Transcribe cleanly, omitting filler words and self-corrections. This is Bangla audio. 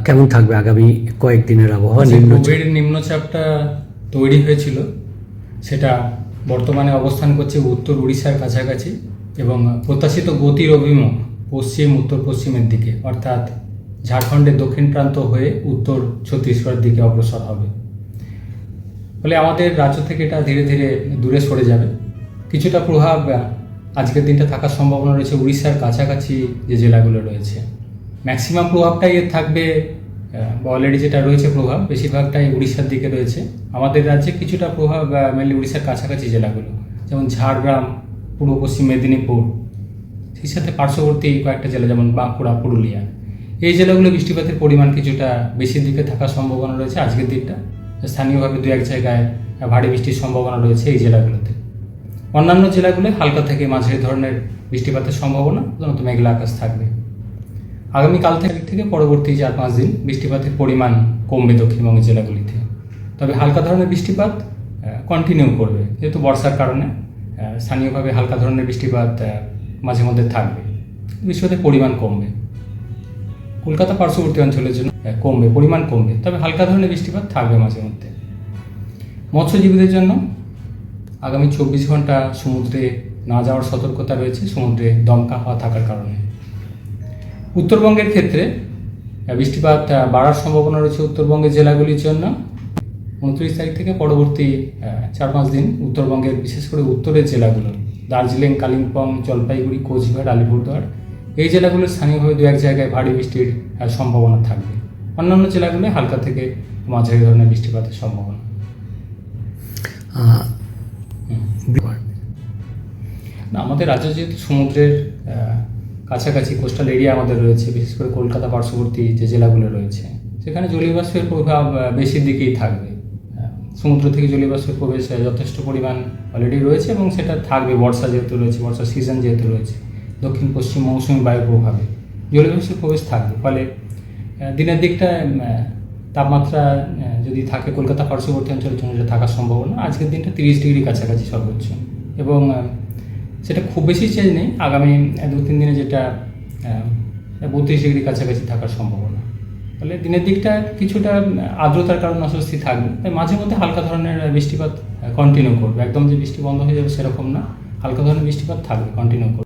কেমন থাকবে আগামী কয়েকদিনের আবহাওয়া? কোভিড নিম্নচাপটা তৈরি হয়েছিল, সেটা বর্তমানে অবস্থান করছে উত্তর উড়িষ্যার কাছাকাছি এবং প্রত্যাশিত গতির অভিমুখ পশ্চিম উত্তর পশ্চিমের দিকে, অর্থাৎ ঝাড়খণ্ডের দক্ষিণ প্রান্ত হয়ে উত্তর ছত্তিশগড়ের দিকে অগ্রসর হবে। ফলে আমাদের রাজ্য থেকে এটা ধীরে ধীরে দূরে সরে যাবে। কিছুটা প্রভাব আজকের দিনটা থাকার সম্ভাবনা রয়েছে উড়িষ্যার কাছাকাছি যে জেলাগুলো রয়েছে। ম্যাক্সিমাম প্রভাবটাই এর থাকবে, অলরেডি যেটা রয়েছে প্রভাব বেশিরভাগটাই উড়িষ্যার দিকে রয়েছে। আমাদের রাজ্যে কিছুটা প্রভাব মেনলি উড়িষ্যার কাছাকাছি জেলাগুলো, যেমন ঝাড়গ্রাম, পূর্ব পশ্চিম মেদিনীপুর, সেই সাথে পার্শ্ববর্তী কয়েকটা জেলা যেমন বাঁকুড়া, পুরুলিয়া, এই জেলাগুলো বৃষ্টিপাতের পরিমাণ কিছুটা বেশির দিকে থাকার সম্ভাবনা রয়েছে আজকের দিনটা। স্থানীয়ভাবে দু এক জায়গায় ভারী বৃষ্টির সম্ভাবনা রয়েছে এই জেলাগুলোতে। অন্যান্য জেলাগুলোয় হালকা থেকে মাঝারি ধরনের বৃষ্টিপাতের সম্ভাবনা, প্রধানত মেঘলা আকাশ থাকবে। আগামীকাল থেকে পরবর্তী 4-5 দিন বৃষ্টিপাতের পরিমাণ কমবে দক্ষিণবঙ্গের জেলাগুলিতে, তবে হালকা ধরনের বৃষ্টিপাত কন্টিনিউ করবে। যেহেতু বর্ষার কারণে স্থানীয়ভাবে হালকা ধরনের বৃষ্টিপাত মাঝে মধ্যে থাকবে, বৃষ্টিপাতের পরিমাণ কমবে। কলকাতা পার্শ্ববর্তী অঞ্চলের জন্য কমবে, পরিমাণ কমবে, তবে হালকা ধরনের বৃষ্টিপাত থাকবে মাঝে মধ্যে। মৎস্যজীবীদের জন্য আগামী 24 ঘন্টা সমুদ্রে না যাওয়ার সতর্কতা রয়েছে, সমুদ্রে দমকা হাওয়া থাকার কারণে। উত্তরবঙ্গের ক্ষেত্রে বৃষ্টিপাত বাড়ার সম্ভাবনা রয়েছে উত্তরবঙ্গের জেলাগুলির জন্য। 29 তারিখ থেকে পরবর্তী 4-5 দিন উত্তরবঙ্গের বিশেষ করে উত্তরের জেলাগুলো দার্জিলিং, কালিম্পং, জলপাইগুড়ি, কোচবিহার, আলিপুরদুয়ার, এই জেলাগুলোর স্থানীয়ভাবে দু এক জায়গায় ভারী বৃষ্টির সম্ভাবনা থাকবে। অন্যান্য জেলাগুলোয় হালকা থেকে মাঝারি ধরনের বৃষ্টিপাতের সম্ভাবনা। না, আমাদের রাজ্য যেহেতু সমুদ্রের কাছাকাছি কোস্টাল এরিয়া আমাদের রয়েছে, বিশেষ করে কলকাতা পার্শ্ববর্তী যে জেলাগুলো রয়েছে, সেখানে জলীয় বাষ্পের প্রভাব বেশির দিকেই থাকবে। সমুদ্র থেকে জলীয় বাষ্পের প্রবেশ যথেষ্ট পরিমাণ অলরেডি রয়েছে এবং সেটা থাকবে। বর্ষা যেহেতু রয়েছে, বর্ষার সিজন যেহেতু রয়েছে, দক্ষিণ পশ্চিম মৌসুমী বায়ুর প্রভাবে জলীয় বাষ্পের প্রবেশ থাকবে। ফলে দিনের দিকটা তাপমাত্রা যদি থাকে কলকাতা পার্শ্ববর্তী অঞ্চলের জন্য যেটা থাকার সম্ভাবনা, আজকের দিনটা 30 ডিগ্রি কাছাকাছি সর্বোচ্চ, এবং সেটা খুব বেশি চেঞ্জ নেই। আগামী 2-3 দিনে যেটা 32 ডিগ্রি কাছাকাছি থাকার সম্ভাবনা। ফলে দিনের দিকটা কিছুটা আর্দ্রতার কারণে অস্বস্তি থাকবে, তাই মাঝে মধ্যে হালকা ধরনের বৃষ্টিপাত কন্টিনিউ করবে। একদম যে বৃষ্টি বন্ধ হয়ে যাবে সেরকম না, হালকা ধরনের বৃষ্টিপাত থাকবে, কন্টিনিউ করবে।